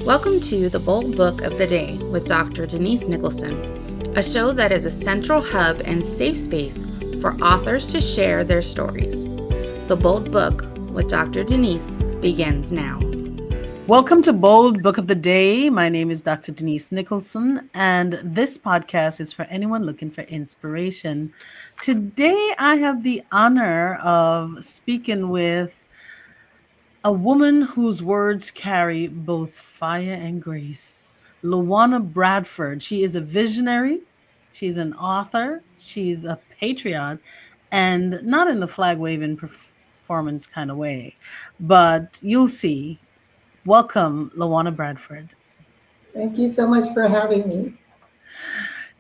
Welcome to The Bold Book of the Day with Dr. Denise Nicholson, a show that is a central hub and safe space for authors to share their stories. The Bold Book with Dr. Denise begins now. Welcome to Bold Book of the Day. My name is Dr. Denise Nicholson, and this podcast is for anyone looking for inspiration. Today, I have the honor of speaking with a woman whose words carry both fire and grace. LaWanna Bradford. She is a visionary. She's an author. She's a patriot, and not in the flag waving performance kind of way, but you'll see. Welcome, LaWanna Bradford. Thank you so much for having me.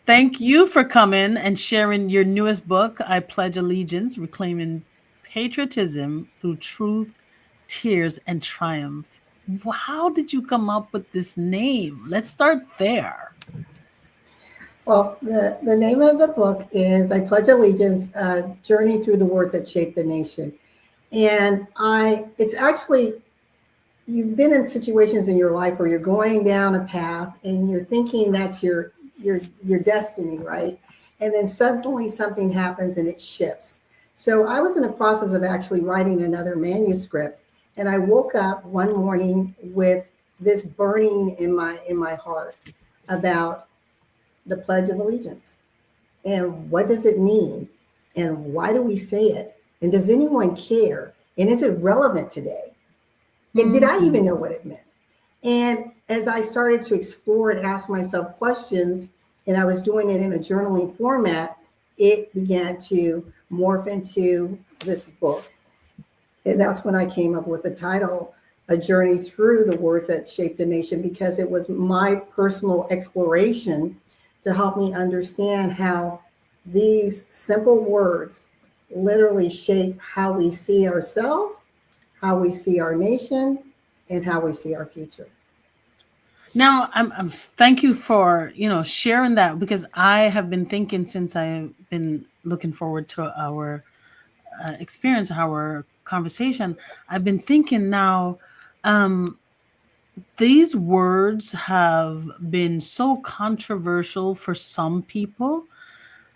Thank you for coming and sharing your newest book, I Pledge Allegiance, Reclaiming Patriotism Through Truth, Tears, and Triumph. How did you come up with this name? Let's start there. Well, the name of the book is I Pledge Allegiance, Journey Through the Words That Shaped the Nation. And it's actually, you've been in situations in your life where you're going down a path and you're thinking that's your destiny, right? And then suddenly something happens and it shifts. So I was in the process of actually writing another manuscript, and I woke up one morning with this burning in my heart about the Pledge of Allegiance. And what does it mean? And why do we say it? And does anyone care? And is it relevant today? And did I even know what it meant? And as I started to explore and ask myself questions, and I was doing it in a journaling format, it began to morph into this book. And that's when I came up with the title, A Journey Through the Words That Shaped the Nation, because it was my personal exploration to help me understand how these simple words literally shape how we see ourselves, how we see our nation, and how we see our future. Now, I'm thank you for sharing that, because I have been thinking since I've been looking forward to our experience, our conversation. I've been thinking now, these words have been so controversial for some people.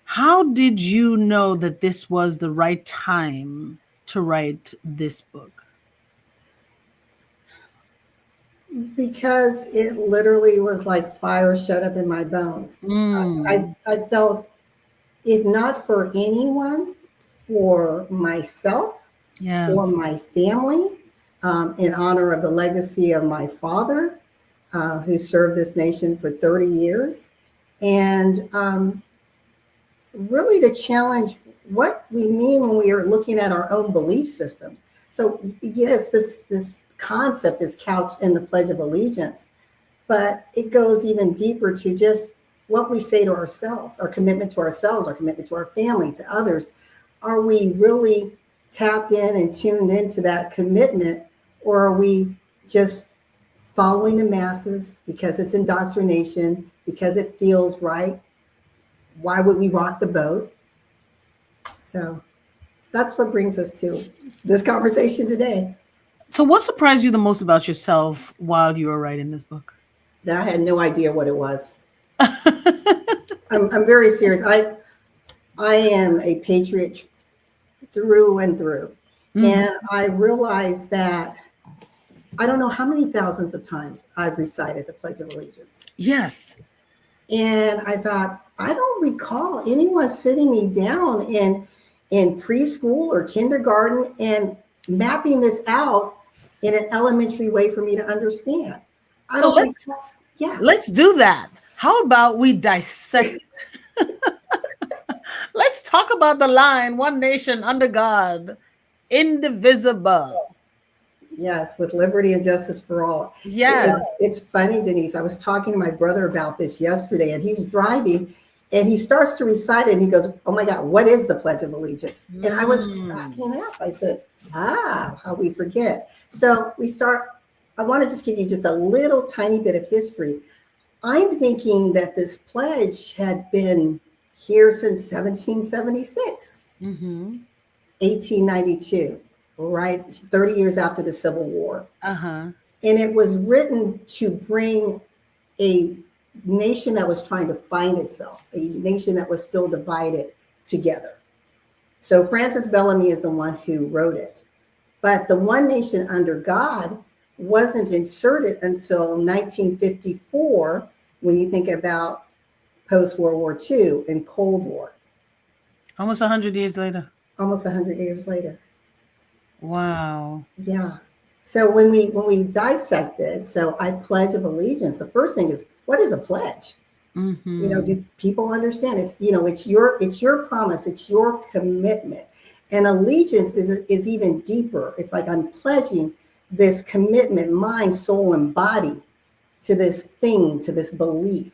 How did you know that this was the right time to write this book? Because it literally was like fire shut up in my bones. I felt, if not for anyone, for myself, Yes. for my family, in honor of the legacy of my father, who served this nation for 30 years, and really to challenge what we mean when we are looking at our own belief systems. So yes, this concept is couched in the Pledge of Allegiance, but it goes even deeper to just what we say to ourselves, our commitment to ourselves, our commitment to our family, to others. Are we really tapped in and tuned into that commitment, or are we just following the masses because it's indoctrination, because it feels right? Why would we rock the boat? So that's what brings us to this conversation today. So what surprised you the most about yourself while you were writing this book? That I had no idea what it was. I'm very serious. I am a patriot through and through. And I realized that I don't know how many thousands of times I've recited the Pledge of Allegiance. Yes. And I thought, I don't recall anyone sitting me down in preschool or kindergarten and mapping this out in an elementary way for me to understand. So let's do that. How about we dissect? Let's talk about the line, one nation under God, indivisible. Yes, with liberty and justice for all. Yes. It's funny, Denise. I was talking to my brother about this yesterday, and he's driving, and he starts to recite it, and he goes, "Oh my God, what is the Pledge of Allegiance?" And I was cracking up. I said, how we forget. So I want to just give you just a little tiny bit of history. I'm thinking that this pledge had been here since 1776, 1892. Right, 30 years after the Civil War. And it was written to bring a nation that was trying to find itself, a nation that was still divided together. So Francis Bellamy is the one who wrote it. But the one nation under God wasn't inserted until 1954, when you think about post-World War II and Cold War. Almost 100 years later. Almost 100 years later. Wow. Yeah. So when we dissect it, so I pledge of allegiance, the first thing is, what is a pledge? Mm-hmm. You know, do people understand? It's, you know, it's your promise, it's your commitment. And allegiance is even deeper. It's like I'm pledging this commitment, mind, soul, and body to this thing, to this belief.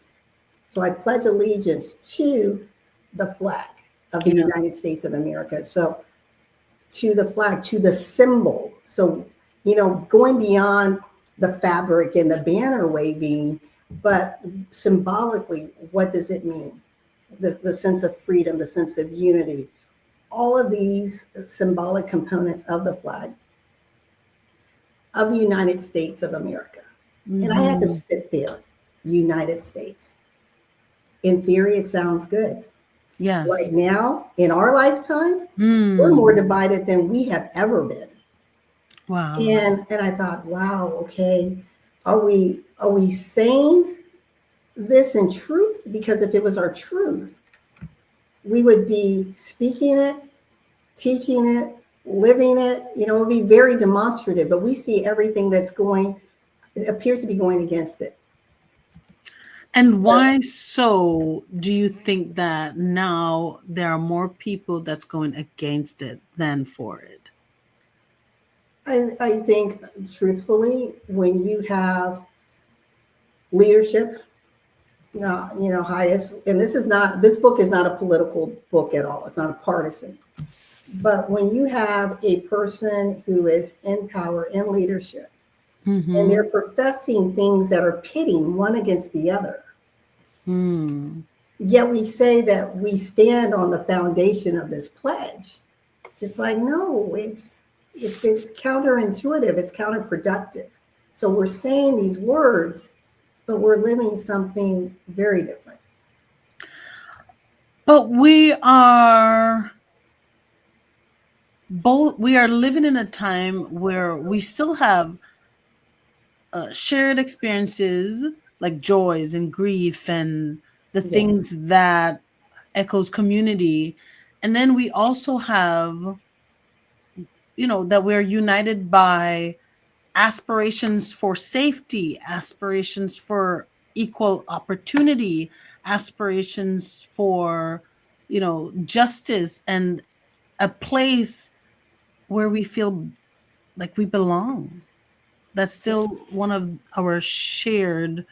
So I pledge allegiance to the flag of the United States of America. So to the flag, to the symbol. So, you know, going beyond the fabric and the banner waving, but symbolically, what does it mean? The sense of freedom, the sense of unity, all of these symbolic components of the flag of the United States of America. Mm-hmm. And I had to sit there, United States. In theory, it sounds good. Yes. Right now, in our lifetime, we're more divided than we have ever been. Wow. And I thought, wow, okay, are we saying this in truth? Because if it was our truth, we would be speaking it, teaching it, living it. You know, it would be very demonstrative, but we see everything that's it appears to be going against it. And why so do you think that now there are more people that's going against it than for it? I think, truthfully, when you have leadership, you know, highest, and this book is not a political book at all. It's not a partisan. But when you have a person who is in power, in leadership, mm-hmm. and they're professing things that are pitting one against the other, yet we say that we stand on the foundation of this pledge. It's like, no, it's counterintuitive, it's counterproductive. So we're saying these words, but we're living something very different. But we are living in a time where we still have shared experiences like joys and grief and the things that echoes community. And then we also have, you know, that we're united by aspirations for safety, aspirations for equal opportunity, aspirations for, you know, justice, and a place where we feel like we belong. That's still one of our shared,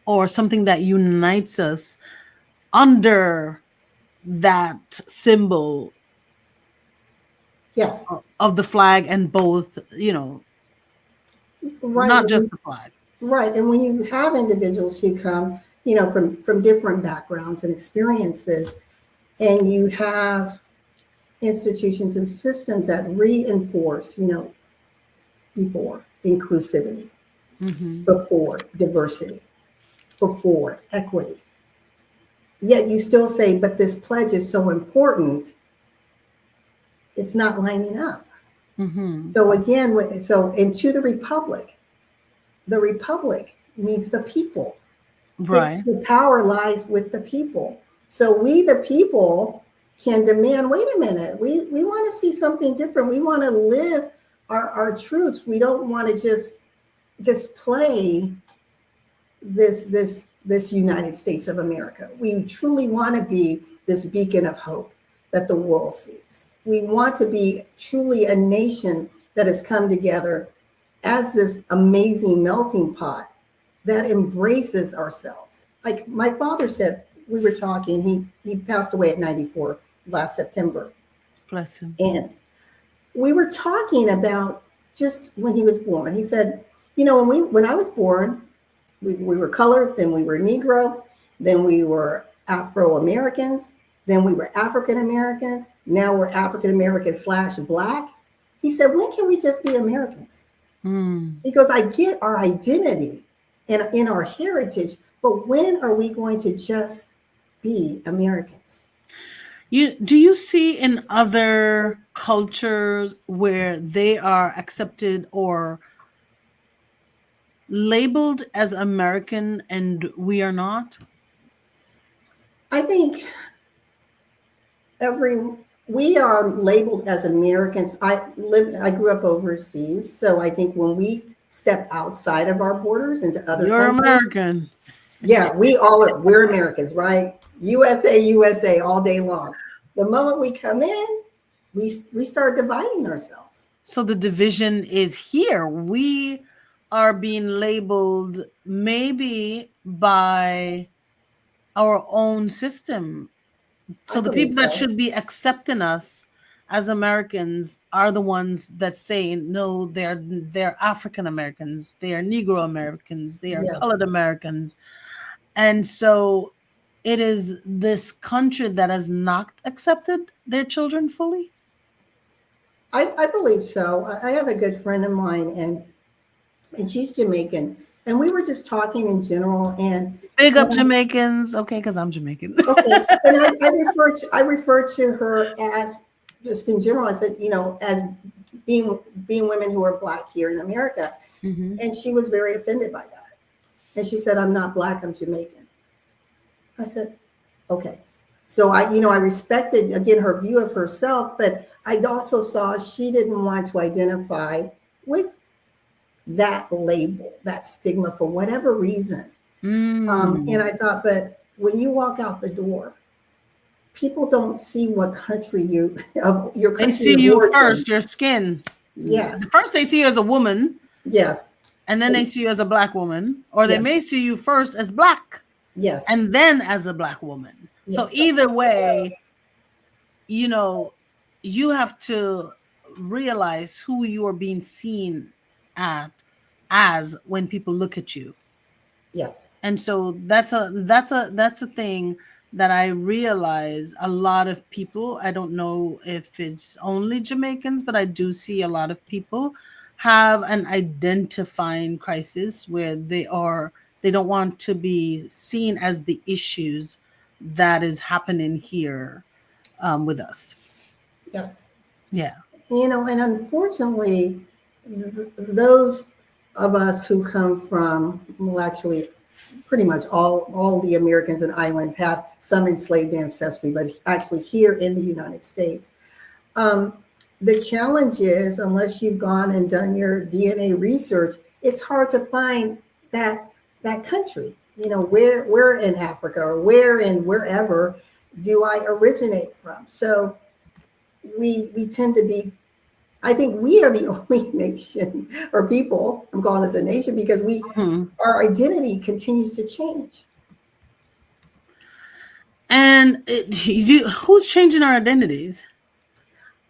or something that unites us under that symbol of the flag, and both, you know, not just the flag. Right. And when you have individuals who come, you know, from different backgrounds and experiences, and you have institutions and systems that reinforce, you know, before inclusivity, before diversity, before equity. Yet you still say, but this pledge is so important, it's not lining up. So again, into the republic means the people. Right. The power lies with the people. So we, the people, can demand, wait a minute, we want to see something different. We want to live our truths. We don't want to just display this United States of America. We truly want to be this beacon of hope that the world sees. We want to be truly a nation that has come together as this amazing melting pot that embraces ourselves. Like my father said, we were talking, he passed away at 94 last September. Bless him. And we were talking about just when he was born. He said, you know, when I was born, we were colored, then we were Negro, then we were Afro-Americans, then we were African-Americans, now we're African-American / Black. He said, when can we just be Americans? Mm. because I get our identity and in our heritage, but when are we going to just be Americans? Do you see in other cultures where they are accepted or labeled as American and we are not? I think every we are labeled as Americans. I grew up overseas, so I think when we step outside of our borders into other You're countries, American. yeah, we're Americans, right? USA, USA all day long. The moment we come in, we start dividing ourselves. So the division is here. We are being labeled maybe by our own system. I So the believe people that so. should be accepting us as Americans are the ones that say no, they're African Americans, they are Negro Americans, they are Yes, colored Americans. And so it is this country that has not accepted their children fully. I believe so. I have a good friend of mine, and she's Jamaican, and we were just talking in general, Big up and Jamaicans, okay, because I'm Jamaican. okay, and I refer to her as just in general. I said, as being women who are Black here in America, Hmm. and she was very offended by that. And she said, "I'm not Black. I'm Jamaican." I said, "Okay." So I respected again her view of herself, but I also saw she didn't want to identify with that label, that stigma for whatever reason. And Mm. I thought, but when you walk out the door, people don't see what country you of your They country see of you origin. first, your skin. Yes, First, they see you as a woman, yes, and then they see you as a Black woman, or they yes, may see you first as Black yes, and then as a Black woman. So yes, either way, you know, you have to realize who you are being seen at as when people look at you. yes, And so that's a thing that I realize a lot of people, I don't know if it's only Jamaicans, but I do see a lot of people have an identifying crisis where they don't want to be seen as the issues that is happening here with us. yes. Yeah. And unfortunately, those of us who come from, well, actually, pretty much all the Americans and islands have some enslaved ancestry, but actually here in the United States, um, the challenge is unless you've gone and done your DNA research, it's hard to find that country. Where in Africa or where in wherever do I originate from? So we tend to be. I think we are the only nation or people. I'm calling us a nation because Mhm. our identity continues to change. And who's changing our identities?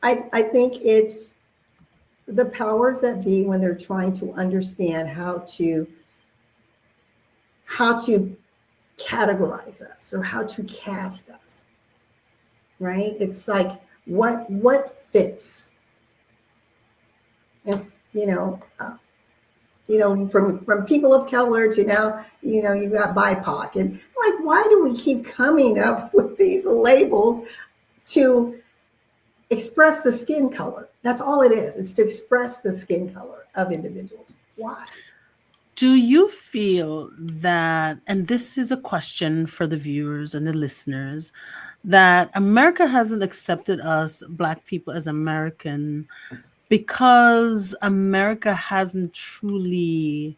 I think it's the powers that be when they're trying to understand how to categorize us or how to cast us, right? It's like what fits. It's from people of color to now, you've got BIPOC, and like, why do we keep coming up with these labels to express the skin color? That's all it is. It's to express the skin color of individuals. Why? Do you feel that, and this is a question for the viewers and the listeners, that America hasn't accepted us, Black people, as American because America hasn't truly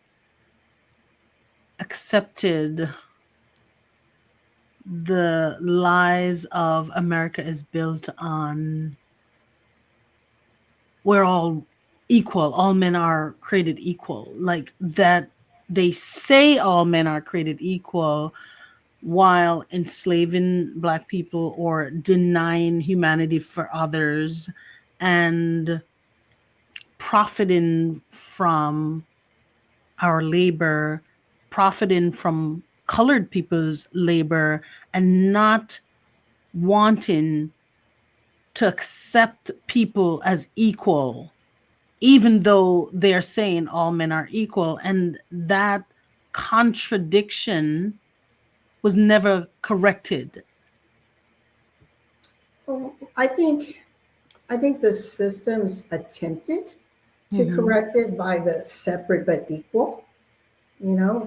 accepted the lies of America is built on we're all equal, all men are created equal, like that they say all men are created equal while enslaving Black people or denying humanity for others and profiting from our labor, profiting from colored people's labor, and not wanting to accept people as equal even though they're saying all men are equal. And that contradiction was never corrected. Well, I think the systems attempted to Mm-hmm. correct it by the separate but equal,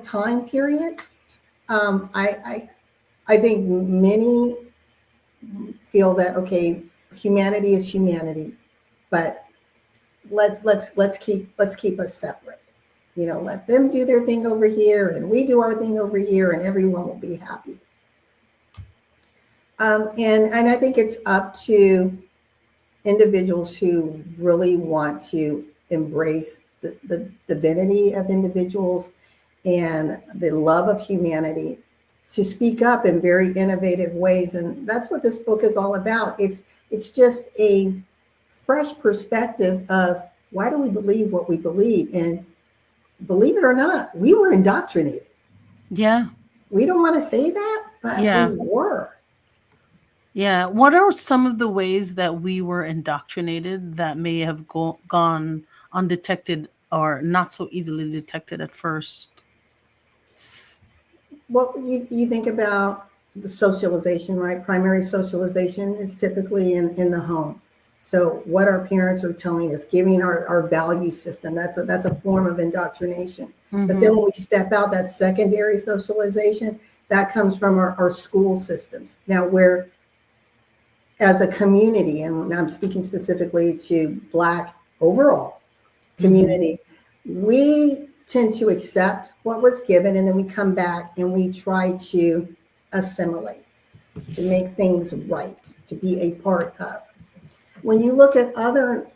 time period. I think many feel that, okay, humanity is humanity, but let's keep us separate. Let them do their thing over here, and we do our thing over here, and everyone will be happy. And I think it's up to individuals who really want to embrace the divinity of individuals and the love of humanity to speak up in very innovative ways. And that's what this book is all about. It's just a fresh perspective of why do we believe what we believe. And believe it or not, we were indoctrinated. Yeah. We don't want to say that, but we Yeah. were. Yeah. What are some of the ways that we were indoctrinated that may have gone undetected or not so easily detected at first? Well, you think about the socialization, right? Primary socialization is typically in the home. So what our parents are telling us, giving our value system, that's a form of indoctrination. But then Mm-hmm. when we step out, that secondary socialization, that comes from our school systems. Now, where as a community, and I'm speaking specifically to Black overall Mm-hmm. community, we tend to accept what was given, and then we come back and we try to assimilate, to make things right, to be a part of. When you look at other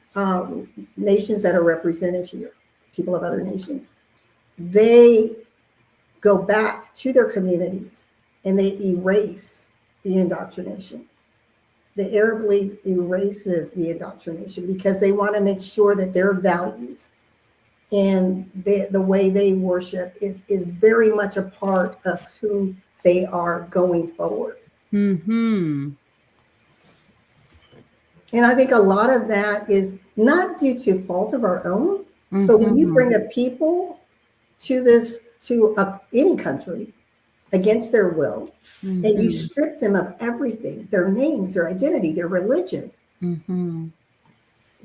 nations that are represented here, people of other nations, they go back to their communities and they erase the indoctrination. The Arab League erases the indoctrination because they want to make sure that their values and the way they worship is very much a part of who they are going forward. Mm-hmm. And I think a lot of that is not due to fault of our own, but when you Mm-hmm. bring a people to any country against their will, and you Mm-hmm. strip them of everything, their names, their identity, their religion, Mm-hmm.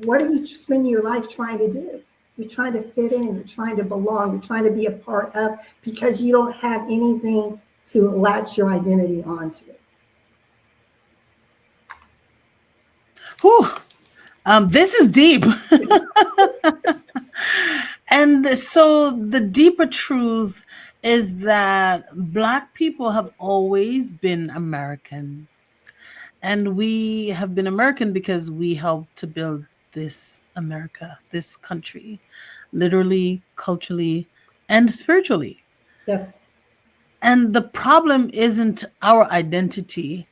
what are you spending your life trying to do? You're trying to fit in, you're trying to belong, you're trying to be a part of, because you don't have anything to latch your identity onto. Whew. This is deep. And so the deeper truth is that Black people have always been American. And we have been American because we helped to build this America, this country, literally, culturally, and spiritually. Yes. And the problem isn't our identity,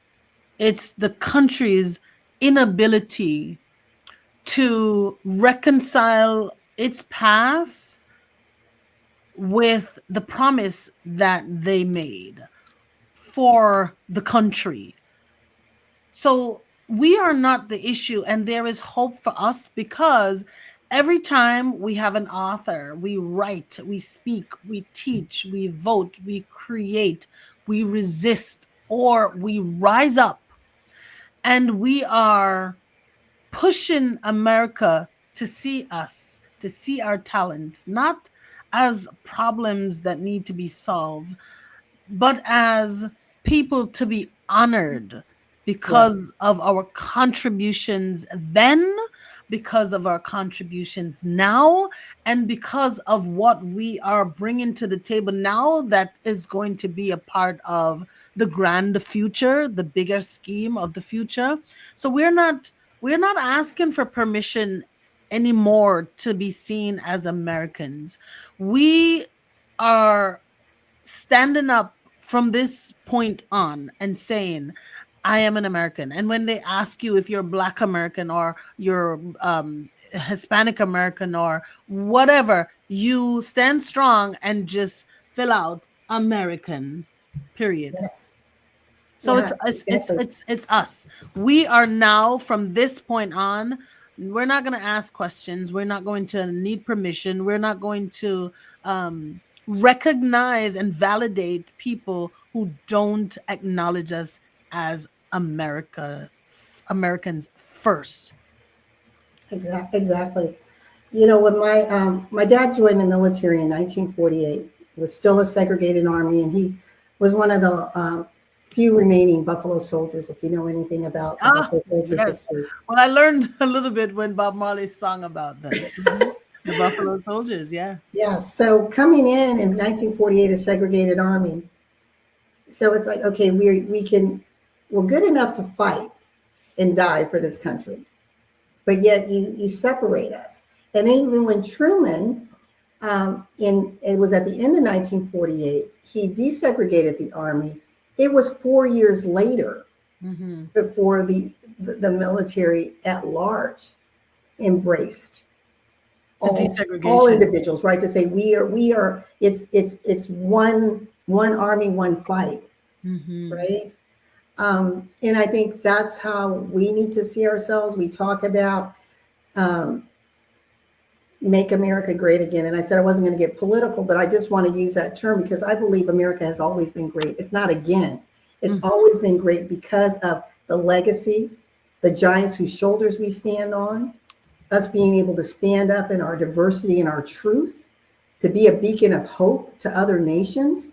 it's the country's inability to reconcile its past with the promise that they made for the country. So we are not the issue, and there is hope for us because every time we have an author, we write, we speak, we teach, we vote, we create, we resist, or we rise up, and we are pushing America to see us, to see our talents, not as problems that need to be solved, but as people to be honored Yes. because of our contributions then, because of our contributions now, and because of what we are bringing to the table now that is going to be a part of the grand future, the bigger scheme of the future. So we're not asking for permission anymore to be seen as Americans. We are standing up from this point on and saying, I am an American. And when they ask you if you're Black American or you're Hispanic American or whatever, you stand strong and just fill out American, period. Yes. So it's Yeah, it's it's exactly. it's it's us. We are now from this point on We're not going to ask questions. We're not going to need permission. We're not going to recognize and validate people who don't acknowledge us as Americans first. Exactly. When my dad joined the military in 1948, it was still a segregated army, and he was one of the few remaining Buffalo soldiers. If you know anything about the Ah, Buffalo soldier yes. history, Well, I learned a little bit when Bob Marley sung about them. Mhm. The Buffalo Soldiers, yeah. yeah. So coming in 1948, a segregated army. So it's like, okay, we're good enough to fight and die for this country, but yet you separate us. And even when Truman, it was at the end of 1948, he desegregated the army. It was 4 years later Mm-hmm. before the military at large embraced The all desegregation. individuals, right? To say we are it's one army, one fight, Mm-hmm. right? And I think that's how we need to see ourselves. We talk about um, make America great again. And I said I wasn't going to get political, but I just want to use that term because I believe America has always been great. It's not again, it's Mm-hmm. always been great because of the legacy, the giants whose shoulders we stand on, us being able to stand up in our diversity and our truth, to be a beacon of hope to other nations.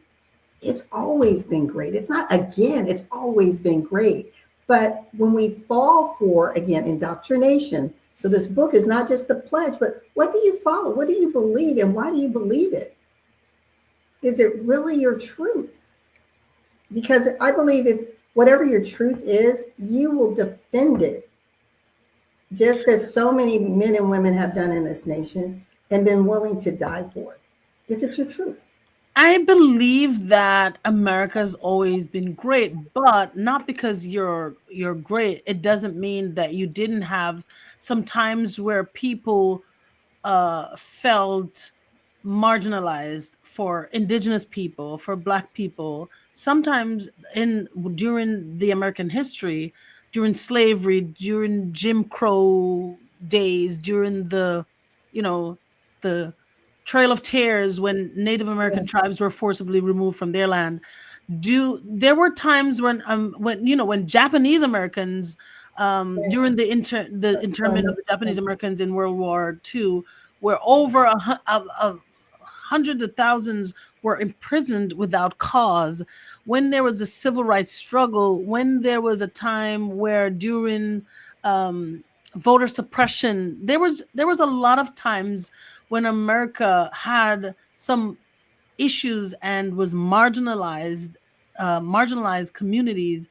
It's always been great. It's not again, it's always been great. But when we fall for, again, indoctrination, so this book is not just the pledge, but what do you follow? What do you believe? And why do you believe it? Is it really your truth? Because I believe if whatever your truth is, you will defend it, just as so many men and women have done in this nation and been willing to die for it, if it's your truth. I believe that America's always been great, but not because you're great. It doesn't mean that you didn't have some times where people felt marginalized, for indigenous people, for black people. Sometimes in during the American history, during slavery, during Jim Crow days, during the, you know, the Trail of Tears, when Native American Yes, tribes were forcibly removed from their land, do there were times when when Japanese Americans, right. during the internment of the Japanese Americans in World War II, where over hundreds of thousands were imprisoned without cause, when there was a civil rights struggle, when there was a time where during um, voter suppression, there was a lot of times when America had some issues and was marginalized communities.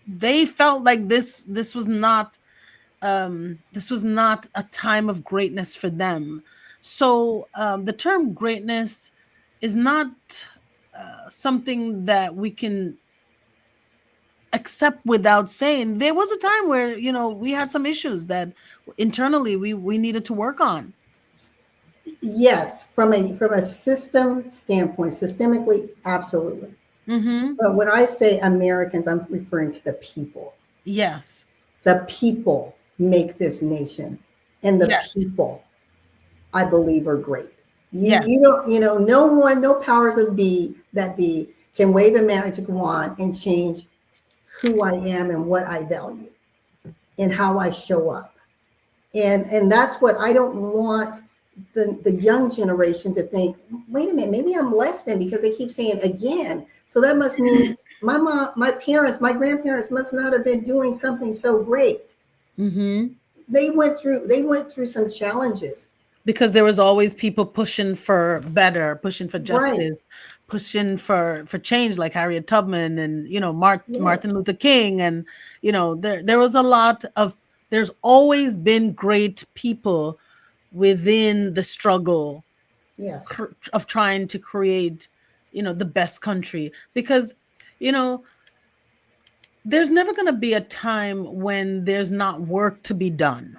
They felt like this was not a time of greatness for them. So the term greatness is not something that we can accept without saying there was a time where we had some issues that internally we needed to work on. Yes, from a system standpoint, systemically, absolutely. Mm-hmm. But when I say Americans, I'm referring to the people. Yes. The people make this nation, and the Yes. people, I believe, are great. You Yes. don't, no one, no powers of be can wave a magic wand and change who I am and what I value and how I show up. And that's what I don't want the young generation to think, wait a minute, maybe I'm less than because they keep saying again. So that must mean my mom, my parents, my grandparents must not have been doing something so great. Mm-hmm. They went through some challenges. Because there was always people pushing for better, pushing for Right. justice, pushing for change, like Harriet Tubman and Yeah. Martin Luther King, and there was a lot of there's always been great people within the struggle Yes. of trying to create the best country, because you know there's never going to be a time when there's not work to be done.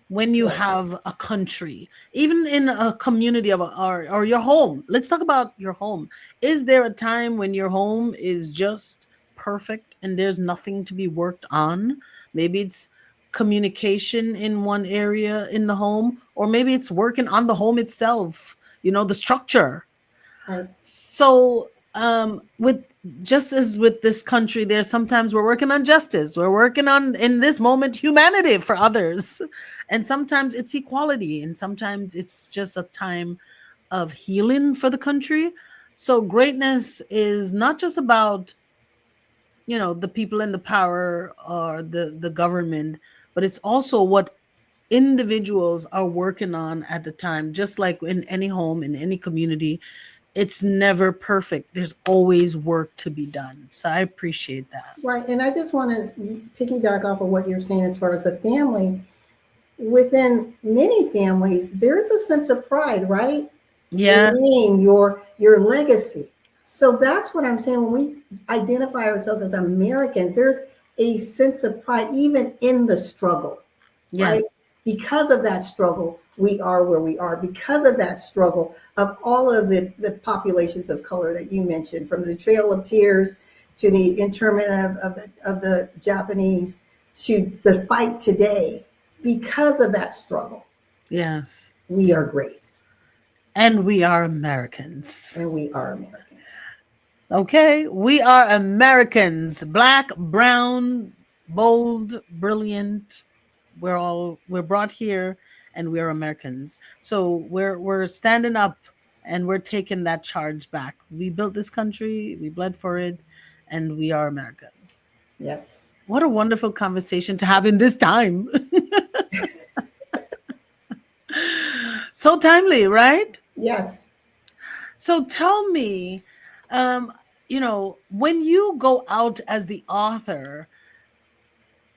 When you Correct. have a country, even in a community or your home, let's talk about your home. Is there a time when your home is just perfect and there's nothing to be worked on? Maybe it's communication in one area in the home, or maybe it's working on the home itself, the structure. Right. So, with just as with this country, there's sometimes we're working on justice, we're working on in this moment humanity for others, and sometimes it's equality, and sometimes it's just a time of healing for the country. So greatness is not just about the people in the power or the government, but it's also what individuals are working on at the time. Just like in any home, in any community, it's never perfect. There's always work to be done. So I appreciate that. Right. And I just want to piggyback off of what you're saying as far as the family. Within many families, there's a sense of pride, right? Yeah. Your name, your legacy. So that's what I'm saying. When we identify ourselves as Americans, there's a sense of pride, even in the struggle, Yes. right? Because of that struggle, we are where we are. Because of that struggle of all of the populations of color that you mentioned, from the Trail of Tears to the internment of the Japanese to the fight today, because of that struggle, Yes. we are great. And we are Americans. And we are Americans. Okay. We are Americans. Black, brown, bold, brilliant. We're brought here and we're Americans. So we're standing up and we're taking that charge back. We built this country, we bled for it, and we are Americans. Yes. What a wonderful conversation to have in this time. So timely, right? Yes. So tell me, when you go out as the author,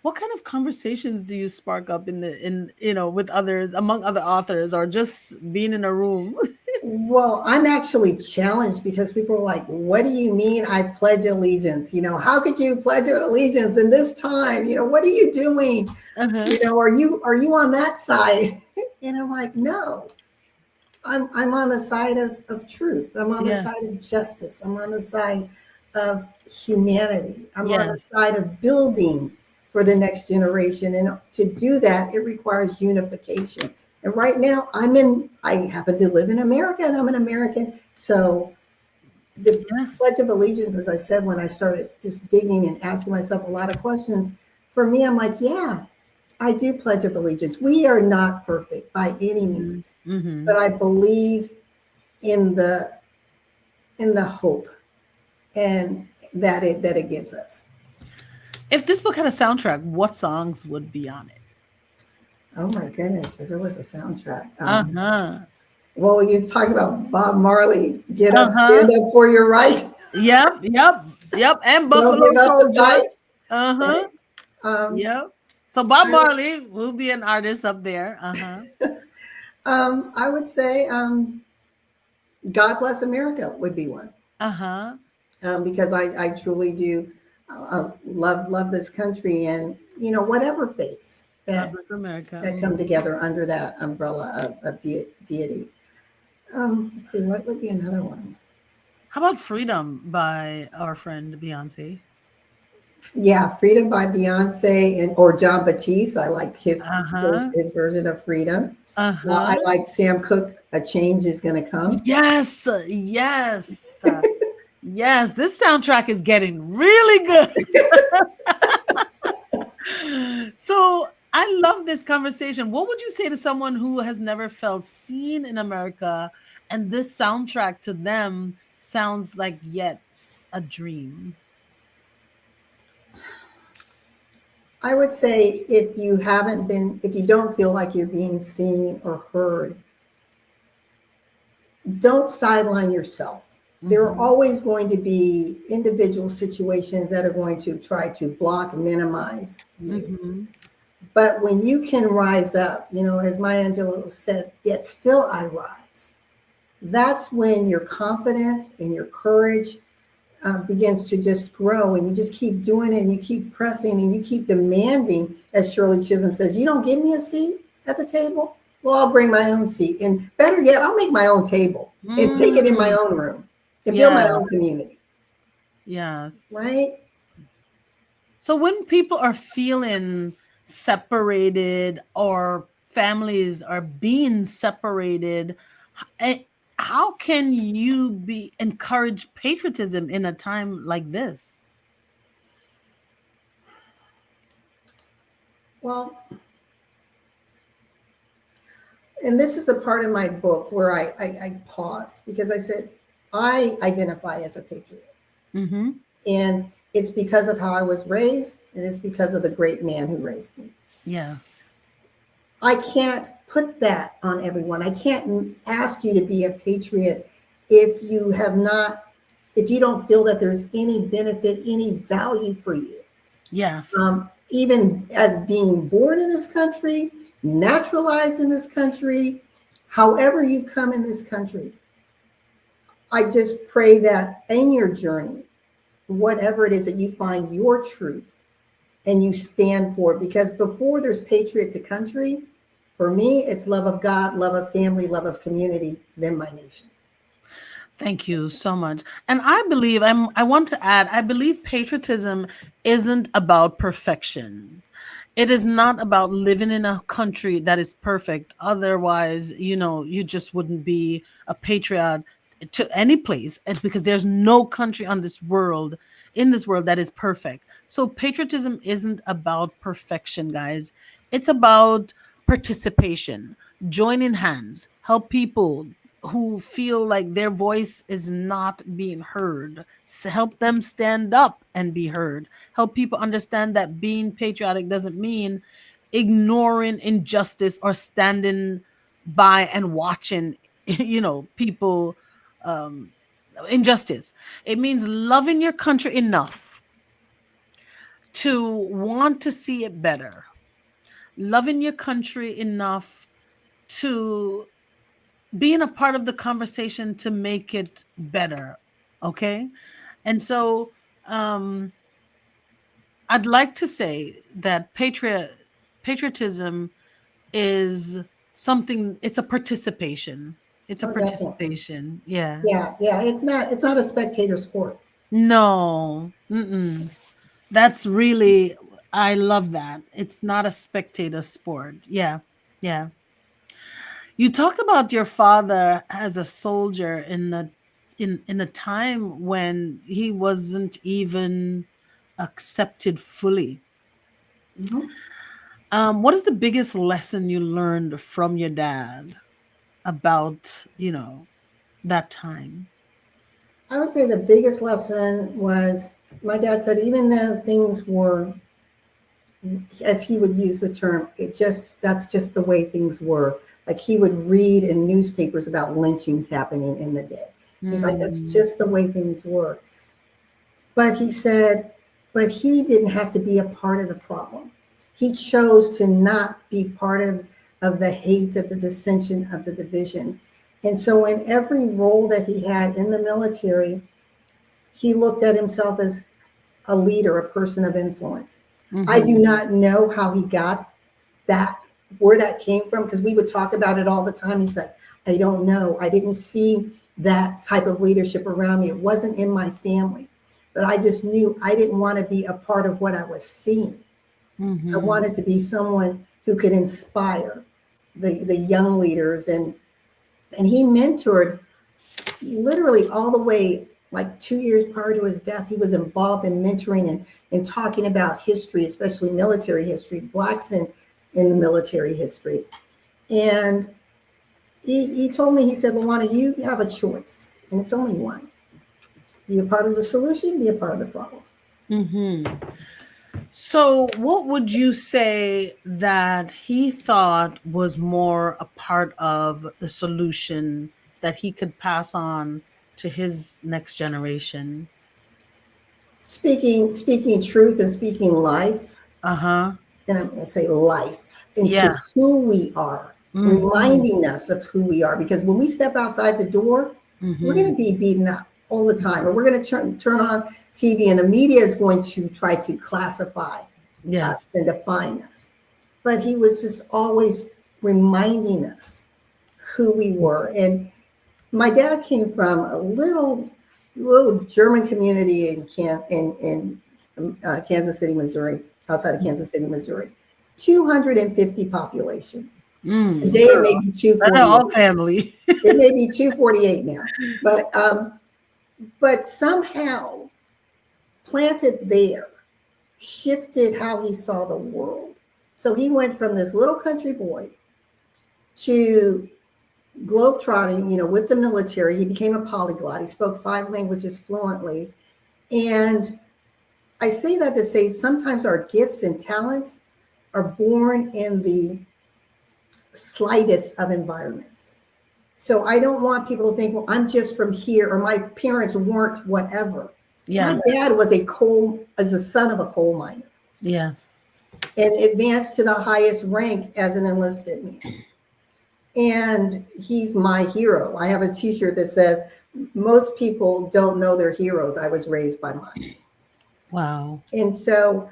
what kind of conversations do you spark up with others, among other authors, or just being in a room? Well, I'm actually challenged because people are like, what do you mean I pledge allegiance? How could you pledge allegiance in this time? What are you doing? Uh-huh. Are you on that side? And I'm like, no, I'm on the side of truth. I'm on the Yes. side of justice. I'm on the side of humanity. I'm on the Yes. side of building for the next generation. And to do that, it requires unification. And right now I happen to live in America and I'm an American. So the Yeah. Pledge of Allegiance, as I said, when I started just digging and asking myself a lot of questions, for me, I'm like, yeah, I do Pledge of Allegiance. We are not perfect by any means, Mm-hmm. but I believe in the hope and that it gives us. If this book had a soundtrack, what songs would be on it? Oh my goodness, if it was a soundtrack. Uh-huh. Well, you talked about Bob Marley, Get Up, Uh-huh. Stand Up for Your Right. Yep. And Don't Buffalo give up the Soldier. fight. Uh-huh. Right? Yep. So Bob Marley will be an artist up there. Uh-huh. I would say God Bless America would be one. Uh-huh. Because I truly do love this country, and whatever faiths that America. come together under that umbrella of deity. Let's see, what would be another one? How about Freedom by our friend Beyonce? Yeah, Freedom by Beyonce or John Batiste. I like his Uh-huh. his version of Freedom. Uh-huh. I like Sam Cooke, A Change Is Gonna Come. Yes. Yes, this soundtrack is getting really good. So I love this conversation. What would you say to someone who has never felt seen in America and this soundtrack to them sounds like yet a dream? I would say if you don't feel like you're being seen or heard, don't sideline yourself. There are always going to be individual situations that are going to try to block, minimize you. Mm-hmm. But when you can rise up, as Maya Angelou said, yet still I rise. That's when your confidence and your courage begins to just grow, and you just keep doing it, and you keep pressing, and you keep demanding, as Shirley Chisholm says, you don't give me a seat at the table? Well, I'll bring my own seat. And better yet, I'll make my own table and take it in my own room and build my own community. Yes. Right? So when people are feeling separated, or families are being separated, how can you be encourage patriotism in a time like this? Well, and this is the part of my book where I paused because I said, I identify as a patriot. Mm-hmm. And it's because of how I was raised, and it's because of the great man who raised me. Yes. I can't put that on everyone. I can't ask you to be a patriot if you have not, if you don't feel that there's any benefit, any value for you. Yes. Even as being born in this country, naturalized in this country, however you've come in this country, I just pray that in your journey, whatever it is, that you find your truth and you stand for it. Because before there's patriot to country, for me, it's love of God, love of family, love of community, then my nation. Thank you so much. And I want to add, I believe patriotism isn't about perfection. It is not about living in a country that is perfect. Otherwise, you just wouldn't be a patriot to any place. And because there's no country on this world, in this world, that is perfect. So patriotism isn't about perfection, guys. It's about participation, joining hands, help people who feel like their voice is not being heard. Help them stand up and be heard. Help people understand that being patriotic doesn't mean ignoring injustice or standing by and watching, people, um, injustice. It means loving your country enough to want to see it better, loving your country enough to being a part of the conversation to make it better. Okay. And so I'd like to say that patriotism is something, it's a participation. It's a Oh, definitely. participation. Yeah. Yeah. It's not a spectator sport. No. Mm-mm. That's really, I love that. It's not a spectator sport. Yeah. Yeah. You talked about your father as a soldier in a time when he wasn't even accepted fully. Mhm. What is the biggest lesson you learned from your dad about, that time? I would say the biggest lesson was my dad said, even though things were, as he would use the term, that's just the way things were. Like he would read in newspapers about lynchings happening in the day. He's like, that's Mm, just the way things were. But he said, but he didn't have to be a part of the problem. He chose to not be part of the hate, of the dissension, of the division. And so in every role that he had in the military, he looked at himself as a leader, a person of influence. I do mm-hmm. not know how he got that, where that came from, because we would talk about it all the time. He said, I don't know. I didn't see that type of leadership around me. It wasn't in my family. But I just knew I didn't want to be a part of what I was seeing. I Mm-hmm. wanted to be someone who could inspire the young leaders. And he mentored literally all the way, like 2 years prior to his death. He was involved in mentoring and talking about history, especially military history, blacks in the military history. And he told me, he said, LaWanna, you have a choice, and it's only one. Be a part of the solution, be a part of the problem. Mm-hmm. So, what would you say that he thought was more a part of the solution that he could pass on to his next generation? Speaking truth and speaking life, Uh huh. and I'm going to say life, into Yeah. who we are, Mm-hmm. reminding us of who we are. Because when we step outside the door, we're going Mm-hmm. to be beaten up all the time, or we're going to turn on TV, and the media is going to try to classify us Yes. and define us. But he was just always reminding us who we were. And my dad came from a little German community in Kansas City, Missouri, outside of Kansas City, Missouri. 250 population. Today it may Girl, be that's all 248. family. It may be 248 now, but somehow planted there shifted how he saw the world. So he went from this little country boy to globetrotting, with the military. He became a polyglot. He spoke 5 languages fluently. And I say that to say sometimes our gifts and talents are born in the slightest of environments. So I don't want people to think, well, I'm just from here, or my parents weren't whatever. Yeah. My dad was the son of a coal miner. Yes. And advanced to the highest rank as an enlisted man. And he's my hero. I have a t-shirt that says, most people don't know their heroes. I was raised by mine. Wow. And so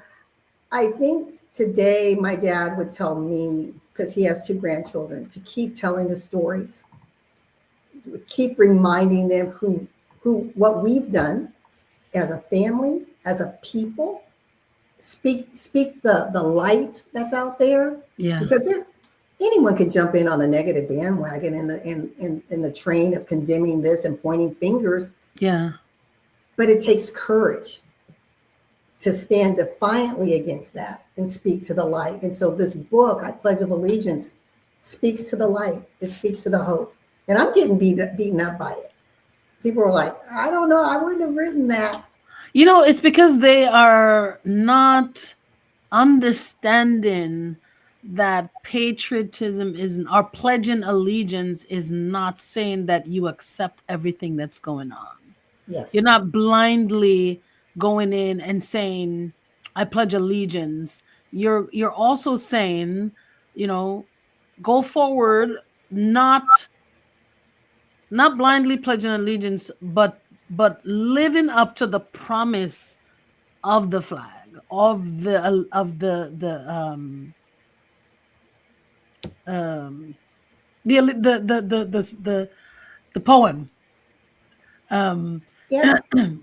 I think today my dad would tell me, because he has 2 grandchildren, to keep telling the stories, keep reminding them what we've done as a family, as a people. Speak the light that's out there. Yeah. Because anyone can jump in on the negative bandwagon in the train of condemning this and pointing fingers. Yeah. But it takes courage to stand defiantly against that and speak to the light. And so this book, I Pledge of Allegiance, speaks to the light. It speaks to the hope. And I'm getting beaten up by it. People are like, I don't know, I wouldn't have written that. It's because they are not understanding that patriotism or pledging allegiance is not saying that you accept everything that's going on. Yes. You're not blindly going in and saying, I pledge allegiance. You're also saying, go forward, not blindly pledging allegiance, but living up to the promise of the flag, of the poem. Yeah.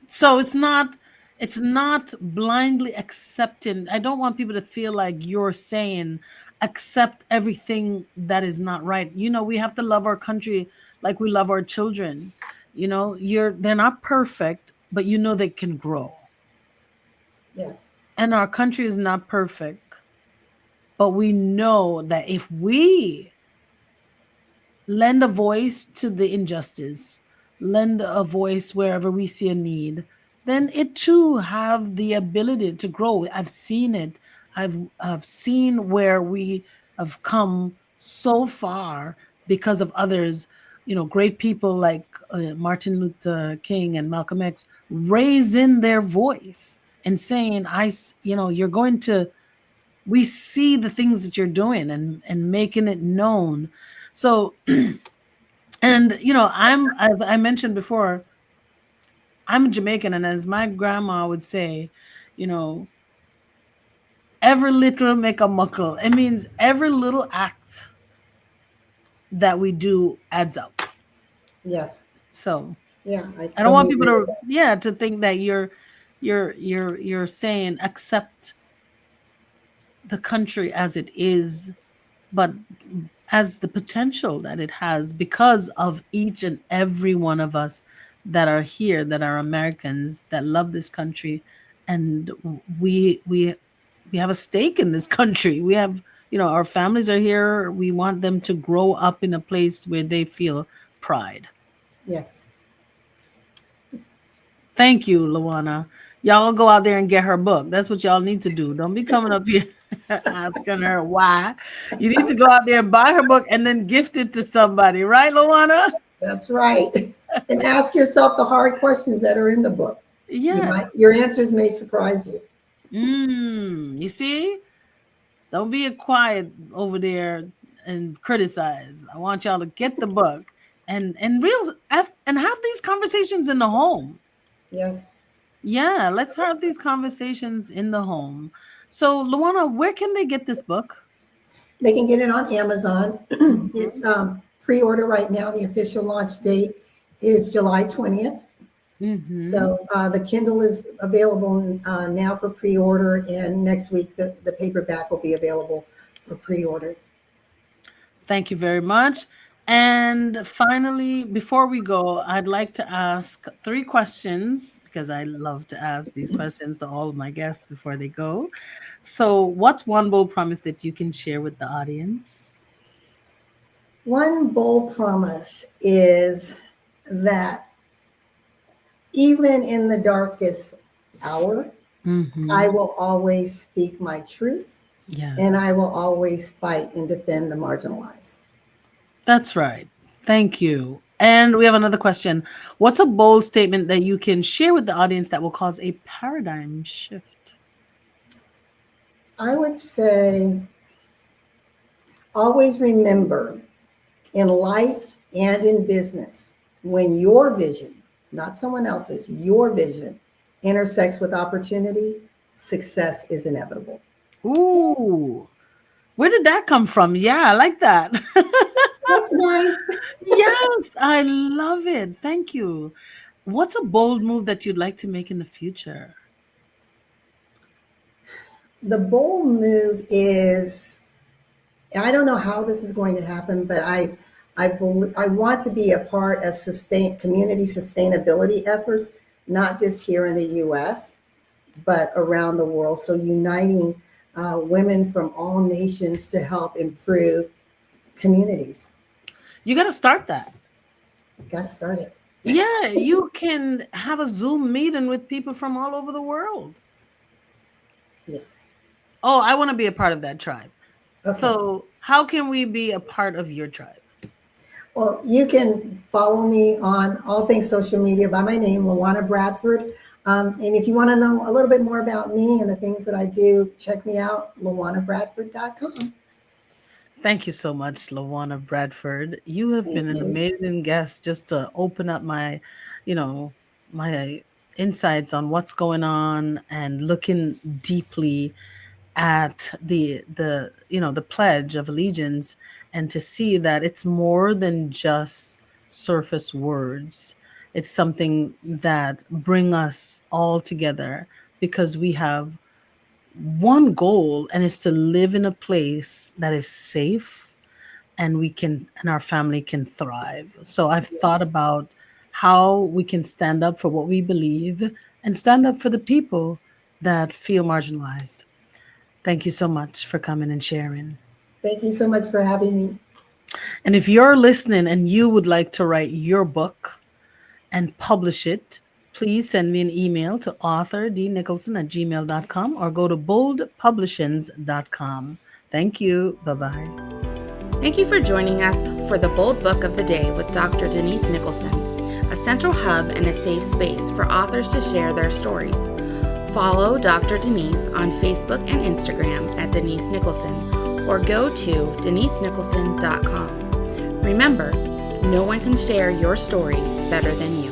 So it's not blindly accepting. I don't want people to feel like you're saying accept everything that is not right. We have to love our country like we love our children. They're not perfect, but they can grow. Yes. And our country is not perfect, but we know that if we lend a voice to the injustice, lend a voice wherever we see a need, then it too have the ability to grow. I've seen it. I've seen where we have come so far because of others, great people like Martin Luther King and Malcolm X raising their voice and saying, we see the things that you're doing and making it known. So, and as I mentioned before, I'm Jamaican, and as my grandma would say, every little make a muckle. It means every little act that we do adds up. Yes. So yeah, I don't want people to think that you're saying accept the country as it is, but as the potential that it has because of each and every one of us that are here, that are Americans, that love this country, and we have a stake in this country. We have, our families are here. We want them to grow up in a place where they feel pride. Yes. Thank you, LaWanna. Y'all go out there and get her book. That's what y'all need to do. Don't be coming up here asking her why. You need to go out there and buy her book and then gift it to somebody. Right, LaWanna? That's right. And ask yourself the hard questions that are in the book. Yeah. Your answers may surprise you. You see? Don't be quiet over there and criticize. I want y'all to get the book and have these conversations in the home. Yes. Yeah, let's have these conversations in the home. So, LaWanna, where can they get this book? They can get it on Amazon. It's pre-order right now. The official launch date is July 20th. Mm-hmm. So the Kindle is available now for pre-order, and next week the paperback will be available for pre-order. Thank you very much. And finally, before we go, I'd like to ask 3 questions because I love to ask these questions to all of my guests before they go. So, what's one bold promise that you can share with the audience? One bold promise is that even in the darkest hour, I Mm-hmm. will always speak my truth, and Yes, I will always fight and defend the marginalized. that's right. Thank you. And we have another question. What's a bold statement that you can share with the audience that will cause a paradigm shift? I would say always remember in life and in business, when your vision, not someone else's, your vision intersects with opportunity, success is inevitable. Ooh, where did that come from? Yeah, I like that. That's mine. Yes, I love it. Thank you. What's a bold move that you'd like to make in the future? The bold move is, I don't know how this is going to happen, but I want to be a part of community sustainability efforts, not just here in the U.S., but around the world. So uniting women from all nations to help improve communities. You got to start that. Got started. Yeah, you can have a Zoom meeting with people from all over the world. Yes. Oh, I want to be a part of that tribe. Okay. So, how can we be a part of your tribe? Well, you can follow me on all things social media by my name, LaWanna Bradford. And if you want to know a little bit more about me and the things that I do, check me out, lawannabradford.com. Thank you so much, LaWanna Bradford. You have been Thank an you. amazing guest just to open up you know, my insights on what's going on and looking deeply at the pledge of allegiance, and to see that it's more than just surface words. It's something that bring us all together because we have one goal, and it's to live in a place that is safe, and our family can thrive. So I've thought Yes. about how we can stand up for what we believe and stand up for the people that feel marginalized. Thank you so much for coming and sharing. Thank you so much for having me. And if you're listening and you would like to write your book and publish it, please send me an email to authordnicholson@gmail.com or go to boldpublishings.com. Thank you. Bye bye. Thank you for joining us for the Bold Book of the Day with Dr. Denise Nicholson, a central hub and a safe space for authors to share their stories. Follow Dr. Denise on Facebook and Instagram at Denise Nicholson, or go to denisenicholson.com. Remember, no one can share your story better than you.